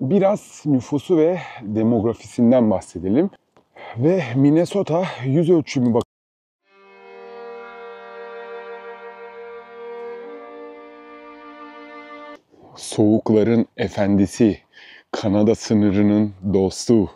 Biraz nüfusu ve demografisinden bahsedelim. Ve Minnesota yüz ölçümü soğukların efendisi, Kanada sınırının dostu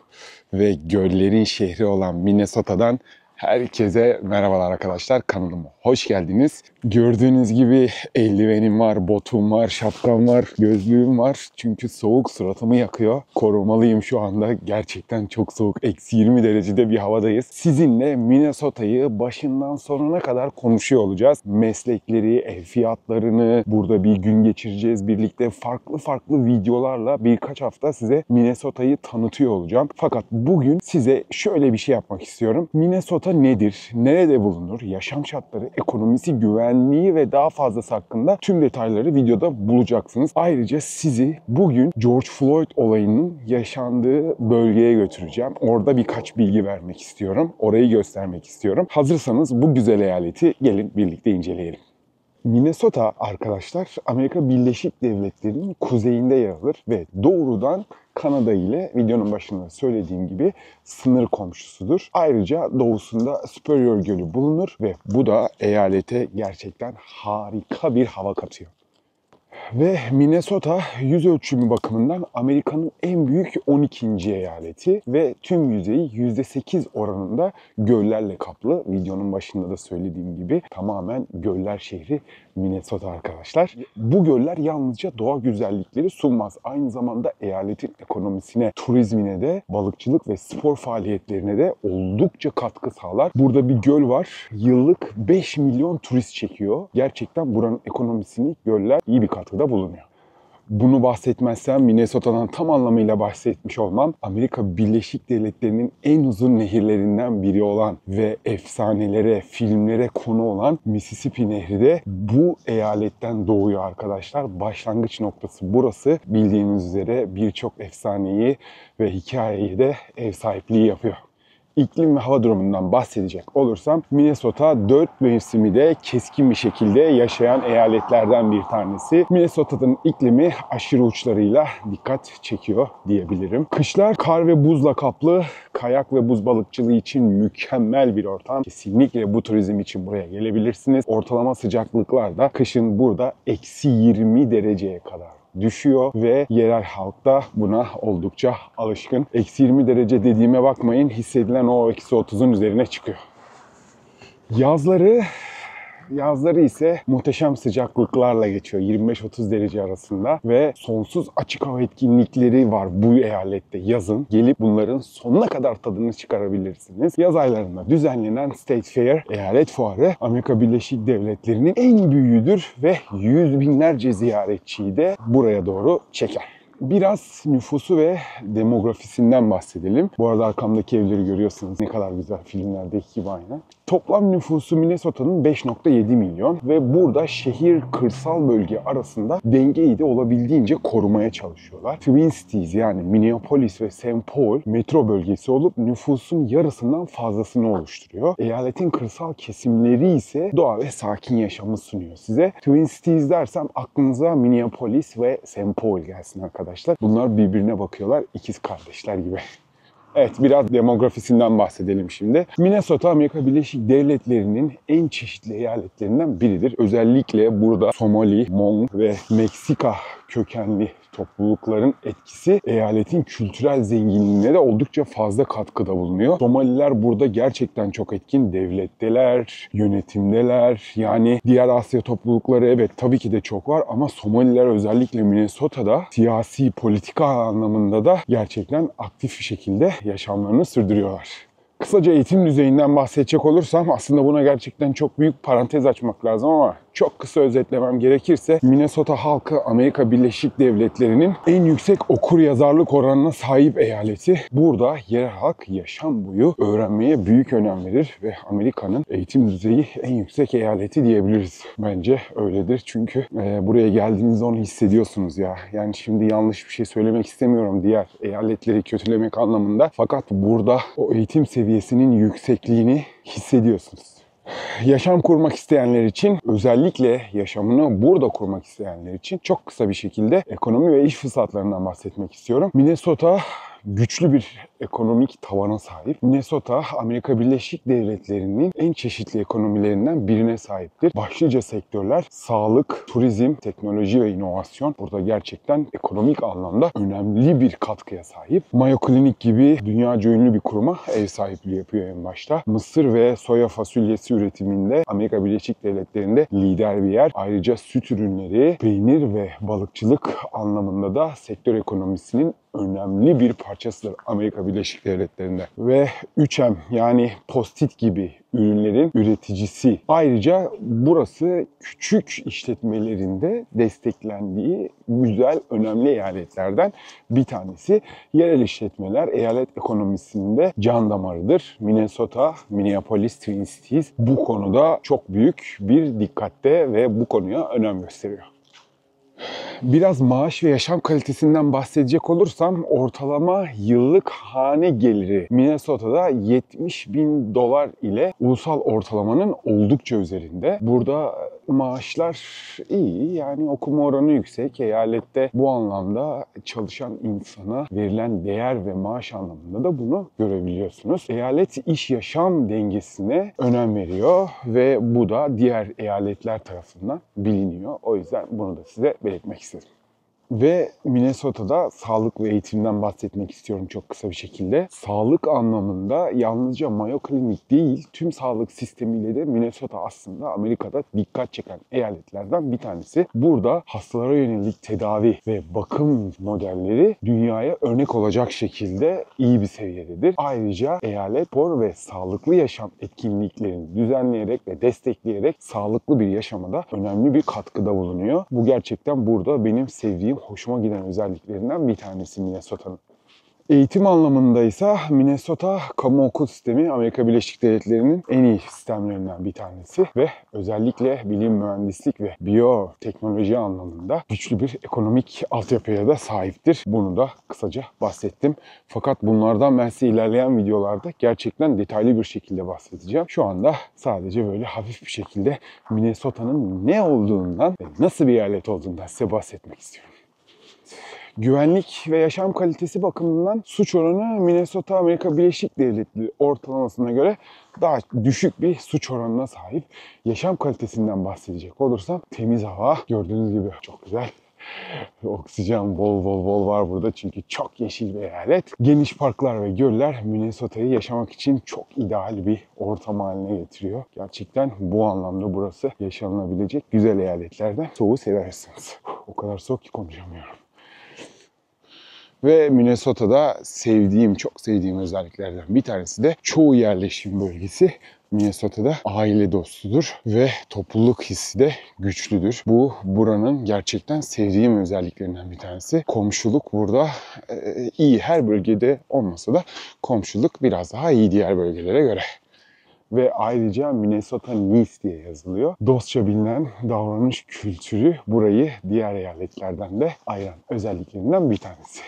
ve göllerin şehri olan Minnesota'dan herkese merhabalar arkadaşlar. Kanalıma hoş geldiniz. Gördüğünüz gibi eldivenim var, botum var, şapkam var, gözlüğüm var. Çünkü soğuk suratımı yakıyor. Korumalıyım şu anda. Gerçekten çok soğuk. Eksi 20 derecede bir havadayız. Sizinle Minnesota'yı başından sonuna kadar konuşuyor olacağız. Meslekleri, ev fiyatlarını, burada bir gün geçireceğiz birlikte. Farklı videolarla birkaç hafta size Minnesota'yı tanıtıyor olacağım. Fakat bugün size şöyle bir şey yapmak istiyorum. Minnesota nedir? Nerede bulunur? Yaşam şartları, ekonomisi, güvenliği ve daha fazlası hakkında tüm detayları videoda bulacaksınız. Ayrıca sizi bugün George Floyd olayının yaşandığı bölgeye götüreceğim. Orada birkaç bilgi vermek istiyorum. Orayı göstermek istiyorum. Hazırsanız bu güzel eyaleti gelin birlikte inceleyelim. Minnesota arkadaşlar Amerika Birleşik Devletleri'nin kuzeyinde yer alır ve doğrudan Kanada ile videonun başında söylediğim gibi sınır komşusudur. Ayrıca doğusunda Superior Gölü bulunur ve bu da eyalete gerçekten harika bir hava katıyor. Ve Minnesota yüz ölçümü bakımından Amerika'nın en büyük 12. eyaleti ve tüm yüzeyi %8 oranında göllerle kaplı. Videonun başında da söylediğim gibi tamamen göller şehri Minnesota arkadaşlar. Bu göller yalnızca doğa güzellikleri sunmaz. Aynı zamanda eyaletin ekonomisine, turizmine de, balıkçılık ve spor faaliyetlerine de oldukça katkı sağlar. Burada bir göl var. Yıllık 5 milyon turist çekiyor. Gerçekten buranın ekonomisini göller iyi bir katkıda bulunuyor. Bunu bahsetmezsem Minnesota'dan tam anlamıyla bahsetmiş olmam. Amerika Birleşik Devletleri'nin en uzun nehirlerinden biri olan ve efsanelere, filmlere konu olan Mississippi Nehri de bu eyaletten doğuyor arkadaşlar. Başlangıç noktası burası. Bildiğiniz üzere birçok efsaneyi ve hikayeyi de ev sahipliği yapıyor. İklim ve hava durumundan bahsedecek olursam Minnesota 4 mevsimi de keskin bir şekilde yaşayan eyaletlerden bir tanesi. Minnesota'nın iklimi aşırı uçlarıyla dikkat çekiyor diyebilirim. Kışlar kar ve buzla kaplı, kayak ve buz balıkçılığı için mükemmel bir ortam. Kesinlikle bu turizm için buraya gelebilirsiniz. Ortalama sıcaklıklar da kışın burada eksi 20 dereceye kadar düşüyor ve yerel halk da buna oldukça alışkın. Eksi 20 derece dediğime bakmayın, hissedilen o eksi 30'un üzerine çıkıyor. Yazları ise muhteşem sıcaklıklarla geçiyor. 25-30 derece arasında ve sonsuz açık hava etkinlikleri var bu eyalette yazın. Gelip bunların sonuna kadar tadını çıkarabilirsiniz. Yaz aylarında düzenlenen State Fair, eyalet fuarı Amerika Birleşik Devletleri'nin en büyüğüdür ve yüz binlerce ziyaretçiyi de buraya doğru çeker. Biraz nüfusu ve demografisinden bahsedelim. Bu arada arkamdaki evleri görüyorsunuz. Ne kadar güzel, filmlerdeki gibi aynı. Toplam nüfusu Minnesota'nın 5,7 milyon ve burada şehir kırsal bölge arasında dengeyi de olabildiğince korumaya çalışıyorlar. Twin Cities yani Minneapolis ve St. Paul metro bölgesi olup nüfusun yarısından fazlasını oluşturuyor. Eyaletin kırsal kesimleri ise doğa ve sakin yaşamı sunuyor size. Twin Cities dersem aklınıza Minneapolis ve St. Paul gelsin arkadaşlar. Bunlar birbirine bakıyorlar, ikiz kardeşler gibi. Evet, biraz demografisinden bahsedelim şimdi. Minnesota, Amerika Birleşik Devletleri'nin en çeşitli eyaletlerinden biridir. Özellikle burada Somali, Hmong ve Meksika kökenli toplulukların etkisi eyaletin kültürel zenginliğine de oldukça fazla katkıda bulunuyor. Somaliler burada gerçekten çok etkin. Devletteler, yönetimdeler. Yani diğer Asya toplulukları evet tabii ki de çok var ama Somaliler özellikle Minnesota'da siyasi, politika anlamında da gerçekten aktif bir şekilde yaşamlarını sürdürüyorlar. Kısaca eğitim düzeyinden bahsedecek olursam aslında buna gerçekten çok büyük parantez açmak lazım ama çok kısa özetlemem gerekirse Minnesota halkı Amerika Birleşik Devletleri'nin en yüksek okur yazarlık oranına sahip eyaleti. Burada yerel halk yaşam boyu öğrenmeye büyük önem verir ve Amerika'nın eğitim düzeyi en yüksek eyaleti diyebiliriz. Bence öyledir çünkü buraya geldiğinizde onu hissediyorsunuz ya. Yani şimdi yanlış bir şey söylemek istemiyorum diğer eyaletleri kötülemek anlamında. Fakat burada o eğitim seviyesinin yüksekliğini hissediyorsunuz. Yaşam kurmak isteyenler için, özellikle yaşamını burada kurmak isteyenler için çok kısa bir şekilde ekonomi ve iş fırsatlarından bahsetmek istiyorum. Minnesota güçlü bir ekonomik tabana sahip. Minnesota, Amerika Birleşik Devletleri'nin en çeşitli ekonomilerinden birine sahiptir. Başlıca sektörler sağlık, turizm, teknoloji ve inovasyon. Burada gerçekten ekonomik anlamda önemli bir katkıya sahip. Mayo Clinic gibi dünyaca ünlü bir kuruma ev sahipliği yapıyor en başta. Mısır ve soya fasulyesi üretiminde Amerika Birleşik Devletleri'nde lider bir yer. Ayrıca süt ürünleri, peynir ve balıkçılık anlamında da sektör ekonomisinin önemli bir parçasıdır Amerika Birleşik Devletleri'nde. Ve 3M yani Post-it gibi ürünlerin üreticisi. Ayrıca burası küçük işletmelerinde desteklendiği güzel, önemli eyaletlerden bir tanesi. Yerel işletmeler eyalet ekonomisinde can damarıdır. Minnesota, Minneapolis, Twin Cities bu konuda çok büyük bir dikkatte ve bu konuya önem gösteriyor. Biraz maaş ve yaşam kalitesinden bahsedecek olursam ortalama yıllık hane geliri Minnesota'da $70.000 ile ulusal ortalamanın oldukça üzerinde. Burada maaşlar iyi, yani okuma oranı yüksek. Eyalette bu anlamda çalışan insana verilen değer ve maaş anlamında da bunu görebiliyorsunuz. Eyalet iş-yaşam dengesine önem veriyor ve bu da diğer eyaletler tarafından biliniyor. O yüzden bunu da size belirtmek istedim. Ve Minnesota'da sağlık ve eğitimden bahsetmek istiyorum çok kısa bir şekilde. Sağlık anlamında yalnızca Mayo Clinic değil, tüm sağlık sistemiyle de Minnesota aslında Amerika'da dikkat çeken eyaletlerden bir tanesi. Burada hastalara yönelik tedavi ve bakım modelleri dünyaya örnek olacak şekilde iyi bir seviyededir. Ayrıca eyalet spor ve sağlıklı yaşam etkinliklerini düzenleyerek ve destekleyerek sağlıklı bir yaşama da önemli bir katkıda bulunuyor. Bu gerçekten burada benim sevdiğim, hoşuma giden özelliklerinden bir tanesi Minnesota'nın. Eğitim anlamında ise Minnesota kamu okul sistemi Amerika Birleşik Devletleri'nin en iyi sistemlerinden bir tanesi ve özellikle bilim, mühendislik ve biyoteknoloji anlamında güçlü bir ekonomik altyapıya da sahiptir. Bunu da kısaca bahsettim. Fakat bunlardan ben size ilerleyen videolarda gerçekten detaylı bir şekilde bahsedeceğim. Şu anda sadece böyle hafif bir şekilde Minnesota'nın ne olduğundan ve nasıl bir eyalet olduğundan size bahsetmek istiyorum. Güvenlik ve yaşam kalitesi bakımından suç oranı Minnesota Amerika Birleşik Devletleri ortalamasına göre daha düşük bir suç oranına sahip. Yaşam kalitesinden bahsedecek olursam temiz hava gördüğünüz gibi çok güzel. Oksijen bol var burada çünkü çok yeşil bir eyalet. Geniş parklar ve göller Minnesota'yı yaşamak için çok ideal bir ortam haline getiriyor. Gerçekten bu anlamda burası yaşanabilecek güzel eyaletlerden. Soğuğu seversiniz. O kadar soğuk ki konuşamıyorum. Ve Minnesota'da çok sevdiğim özelliklerden bir tanesi de çoğu yerleşim bölgesi Minnesota'da aile dostudur ve topluluk hissi de güçlüdür. Bu buranın gerçekten sevdiğim özelliklerinden bir tanesi. Komşuluk burada iyi, her bölgede olmasa da komşuluk biraz daha iyi diğer bölgelere göre. Ve ayrıca Minnesota Nice diye yazılıyor. Dostça bilinen davranış kültürü burayı diğer eyaletlerden de ayıran özelliklerinden bir tanesi.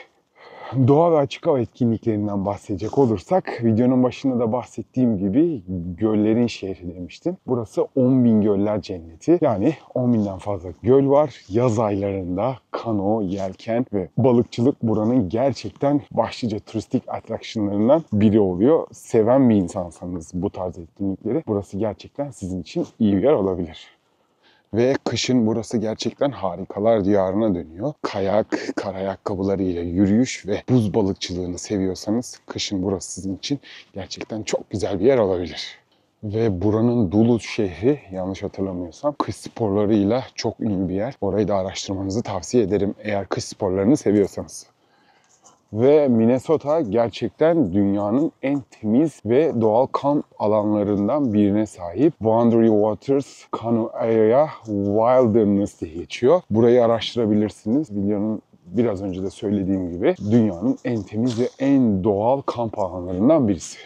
Doğa ve açık hava etkinliklerinden bahsedecek olursak, videonun başında da bahsettiğim gibi göllerin şehri demiştim. Burası 10.000 göller cenneti. Yani 10.000'den fazla göl var. Yaz aylarında kano, yelken ve balıkçılık buranın gerçekten başlıca turistik atraksiyonlarından biri oluyor. Seven bir insansanız bu tarz etkinlikleri, burası gerçekten sizin için iyi bir yer olabilir. Ve kışın burası gerçekten harikalar diyarına dönüyor. Kayak, kar ayakkabılarıyla yürüyüş ve buz balıkçılığını seviyorsanız kışın burası sizin için gerçekten çok güzel bir yer olabilir. Ve buranın Duluth şehri, yanlış hatırlamıyorsam, kış sporlarıyla çok ünlü bir yer. Orayı da araştırmanızı tavsiye ederim eğer kış sporlarını seviyorsanız. Ve Minnesota gerçekten dünyanın en temiz ve doğal kamp alanlarından birine sahip. Boundary Waters Canoe Area Wilderness diye geçiyor. Burayı araştırabilirsiniz. Videonun biraz önce de söylediğim gibi dünyanın en temiz ve en doğal kamp alanlarından birisi.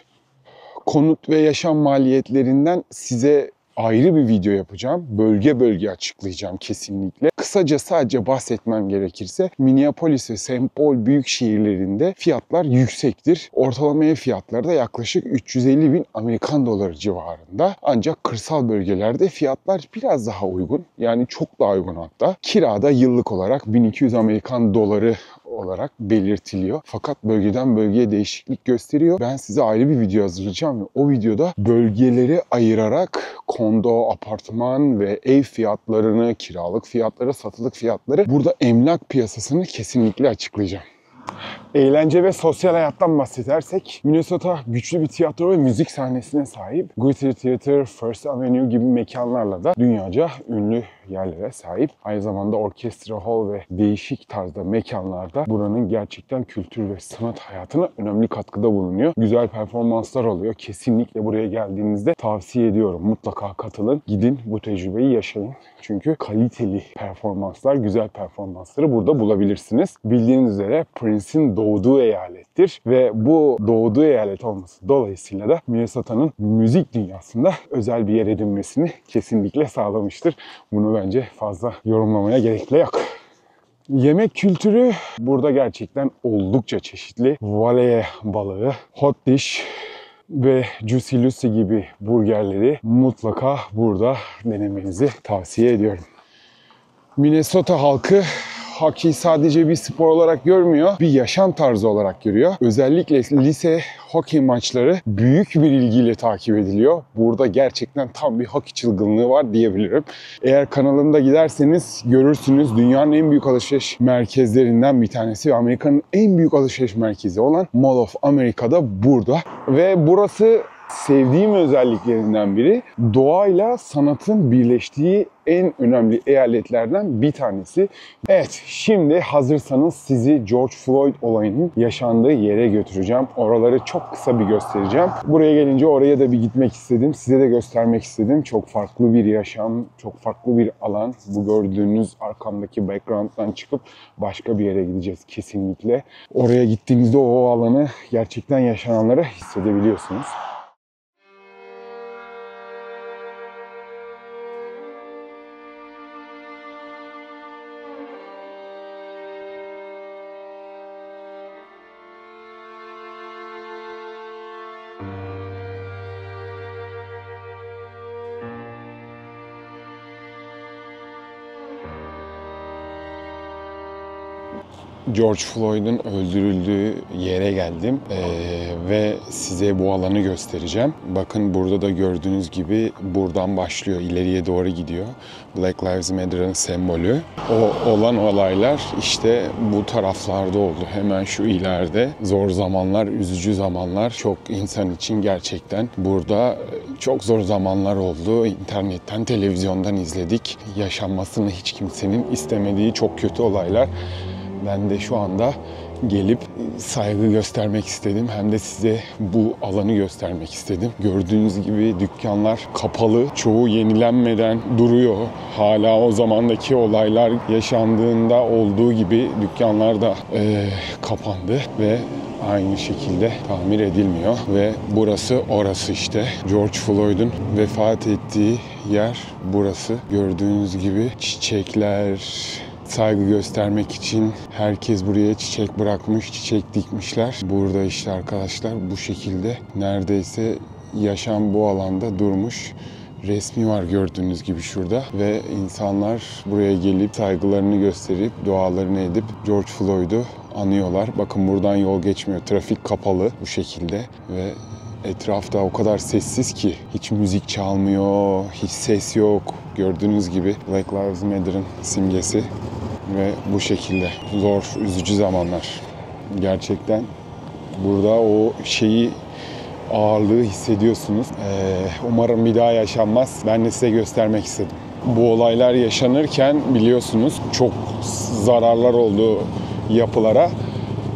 Konut ve yaşam maliyetlerinden size ayrı bir video yapacağım. Bölge bölge açıklayacağım kesinlikle. Kısaca sadece bahsetmem gerekirse Minneapolis ve St. Paul büyük şehirlerinde fiyatlar yüksektir. Ortalama ev fiyatları da yaklaşık 350 bin Amerikan doları civarında. Ancak kırsal bölgelerde fiyatlar biraz daha uygun. Yani çok daha uygun hatta. Kirada yıllık olarak 1200 Amerikan doları olarak belirtiliyor. Fakat bölgeden bölgeye değişiklik gösteriyor. Ben size ayrı bir video hazırlayacağım ve o videoda bölgeleri ayırarak kondo, apartman ve ev fiyatlarını, kiralık fiyatları, satılık fiyatları, burada emlak piyasasını kesinlikle açıklayacağım. Eğlence ve sosyal hayattan bahsedersek, Minnesota güçlü bir tiyatro ve müzik sahnesine sahip. Guthrie Theater, First Avenue gibi mekanlarla da dünyaca ünlü yerlere sahip. Aynı zamanda orkestra hall ve değişik tarzda mekanlarda buranın gerçekten kültür ve sanat hayatına önemli katkıda bulunuyor. Güzel performanslar oluyor. Kesinlikle buraya geldiğinizde tavsiye ediyorum. Mutlaka katılın, gidin bu tecrübeyi yaşayın. Çünkü kaliteli performanslar, güzel performansları burada bulabilirsiniz. Bildiğiniz üzere Prince'in doğduğu eyalettir ve bu doğduğu eyalet olması dolayısıyla da Minnesota'nın müzik dünyasında özel bir yer edinmesini kesinlikle sağlamıştır. Bunu bence fazla yorumlamaya gerek bile yok. Yemek kültürü burada gerçekten oldukça çeşitli. Valeye balığı, hot dish ve Juicy Lucy gibi burgerleri mutlaka burada denemenizi tavsiye ediyorum. Minnesota halkı hokeyi sadece bir spor olarak görmüyor, bir yaşam tarzı olarak görüyor. Özellikle lise hokey maçları büyük bir ilgiyle takip ediliyor. Burada gerçekten tam bir hokey çılgınlığı var diyebilirim. Eğer kanalımda giderseniz görürsünüz, dünyanın en büyük alışveriş merkezlerinden bir tanesi ve Amerika'nın en büyük alışveriş merkezi olan Mall of America'da burada. Ve burası sevdiğim özelliklerinden biri, doğayla sanatın birleştiği en önemli eyaletlerden bir tanesi. Evet, şimdi hazırsanız sizi George Floyd olayının yaşandığı yere götüreceğim. Oraları çok kısa bir göstereceğim. Buraya gelince oraya da bir gitmek istedim. Size de göstermek istedim. Çok farklı bir yaşam, çok farklı bir alan. Bu gördüğünüz arkamdaki background'dan çıkıp başka bir yere gideceğiz kesinlikle. Oraya gittiğinizde o alanı, gerçekten yaşananları hissedebiliyorsunuz. George Floyd'un öldürüldüğü yere geldim ve size bu alanı göstereceğim. Bakın burada da gördüğünüz gibi buradan başlıyor, ileriye doğru gidiyor. Black Lives Matter'ın sembolü. O olan olaylar işte bu taraflarda oldu. Hemen şu ileride. Zor zamanlar, üzücü zamanlar. Çok insan için gerçekten burada çok zor zamanlar oldu. İnternetten, televizyondan izledik. Yaşanmasını hiç kimsenin istemediği çok kötü olaylar. Ben de şu anda gelip saygı göstermek istedim. Hem de size bu alanı göstermek istedim. Gördüğünüz gibi dükkanlar kapalı. Çoğu yenilenmeden duruyor. Hala o zamandaki olaylar yaşandığında olduğu gibi dükkanlar da kapandı ve aynı şekilde tamir edilmiyor. Ve burası orası işte. George Floyd'un vefat ettiği yer burası. Gördüğünüz gibi çiçekler, saygı göstermek için herkes buraya çiçek bırakmış, çiçek dikmişler. Burada işte arkadaşlar bu şekilde neredeyse yaşam bu alanda durmuş. Resmi var gördüğünüz gibi şurada ve insanlar buraya gelip saygılarını gösterip dualarını edip George Floyd'u anıyorlar. Bakın buradan yol geçmiyor. Trafik kapalı bu şekilde ve etrafta o kadar sessiz ki hiç müzik çalmıyor, hiç ses yok. Gördüğünüz gibi Black Lives Matter'ın simgesi ve bu şekilde zor, üzücü zamanlar. Gerçekten burada o ağırlığı hissediyorsunuz. Umarım bir daha yaşanmaz. Ben de size göstermek istedim. Bu olaylar yaşanırken biliyorsunuz çok zararlar oldu yapılara.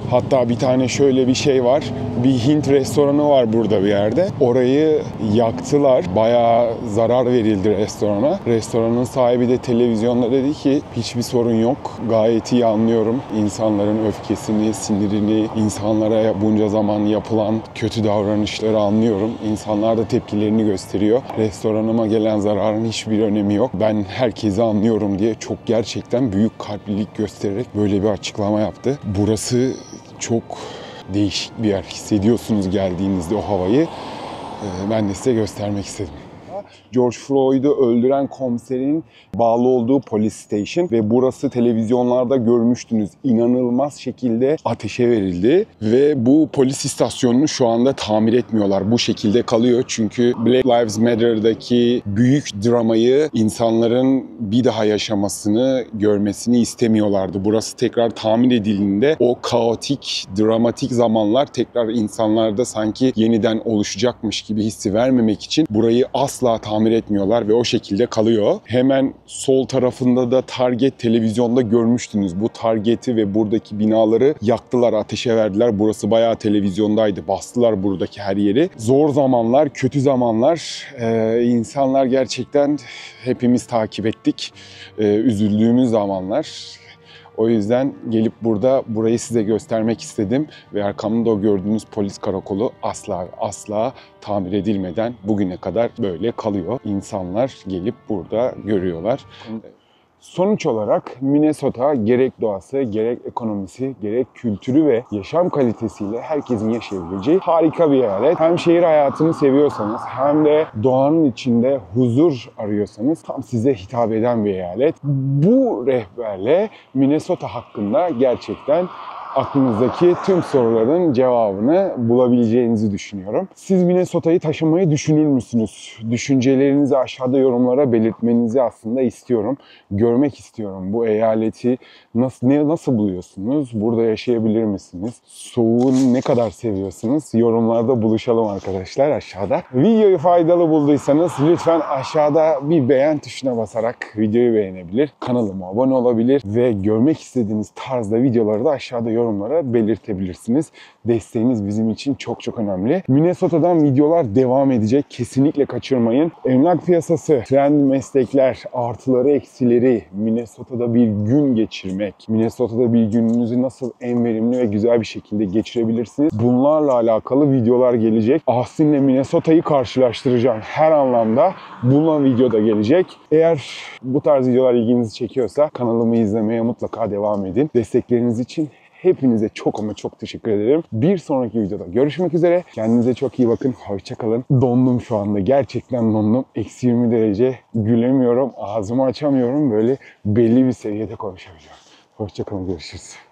Hatta bir tane şöyle bir şey var. Bir Hint restoranı var burada bir yerde. Orayı yaktılar. Bayağı zarar verildi restorana. Restoranın sahibi de televizyonda dedi ki hiçbir sorun yok. Gayet iyi anlıyorum insanların öfkesini, sinirini, insanlara bunca zaman yapılan kötü davranışları anlıyorum. İnsanlar da tepkilerini gösteriyor. Restoranıma gelen zararın hiçbir önemi yok. Ben herkesi anlıyorum diye çok gerçekten büyük kalplilik göstererek böyle bir açıklama yaptı. Burası çok değişik bir yer. Hissediyorsunuz geldiğinizde o havayı. Ben de size göstermek istedim. George Floyd'u öldüren komiserin bağlı olduğu police station ve burası televizyonlarda görmüştünüz. İnanılmaz şekilde ateşe verildi ve bu polis istasyonunu şu anda tamir etmiyorlar. Bu şekilde kalıyor çünkü Black Lives Matter'daki büyük dramayı insanların bir daha yaşamasını, görmesini istemiyorlardı. Burası tekrar tamir edildiğinde o kaotik, dramatik zamanlar tekrar insanlarda sanki yeniden oluşacakmış gibi hissi vermemek için burayı asla tamir etmiyorlar ve o şekilde kalıyor. Hemen sol tarafında da Target televizyonda görmüştünüz. Bu Target'i ve buradaki binaları yaktılar, ateşe verdiler. Burası bayağı televizyondaydı. Bastılar buradaki her yeri. Zor zamanlar, kötü zamanlar. İnsanlar gerçekten hepimiz takip ettik. Üzüldüğümüz zamanlar. O yüzden gelip burayı size göstermek istedim ve arkamda o gördüğünüz polis karakolu asla tamir edilmeden bugüne kadar böyle kalıyor. İnsanlar gelip burada görüyorlar. Sonuç olarak Minnesota gerek doğası, gerek ekonomisi, gerek kültürü ve yaşam kalitesiyle herkesin yaşayabileceği harika bir eyalet. Hem şehir hayatını seviyorsanız hem de doğanın içinde huzur arıyorsanız tam size hitap eden bir eyalet. Bu rehberle Minnesota hakkında gerçekten aklınızdaki tüm soruların cevabını bulabileceğinizi düşünüyorum. Siz Minnesota'yı taşımayı düşünür müsünüz? Düşüncelerinizi aşağıda yorumlara belirtmenizi aslında istiyorum. Görmek istiyorum. Bu eyaleti nasıl buluyorsunuz? Burada yaşayabilir misiniz? Soğuğu ne kadar seviyorsunuz? Yorumlarda buluşalım arkadaşlar aşağıda. Videoyu faydalı bulduysanız lütfen aşağıda bir beğen tuşuna basarak videoyu beğenebilir. Kanalıma abone olabilir ve görmek istediğiniz tarzda videoları da aşağıda yorumlara belirtebilirsiniz. Desteğiniz bizim için çok önemli. Minnesota'dan videolar devam edecek. Kesinlikle kaçırmayın. Emlak piyasası, trend meslekler, artıları, eksileri, Minnesota'da bir gün geçirmek, Minnesota'da bir gününüzü nasıl en verimli ve güzel bir şekilde geçirebilirsiniz. Bunlarla alakalı videolar gelecek. Austin'le Minnesota'yı karşılaştıracağım her anlamda. Bununla videoda gelecek. Eğer bu tarz videolar ilginizi çekiyorsa kanalımı izlemeye mutlaka devam edin. Destekleriniz için hepinize çok teşekkür ederim. Bir sonraki videoda görüşmek üzere. Kendinize çok iyi bakın. Hoşça kalın. Dondum şu anda. Gerçekten dondum. Eksi 20 derece. Gülemiyorum. Ağzımı açamıyorum. Böyle belli bir seviyede konuşabiliyorum. Hoşça kalın. Görüşürüz.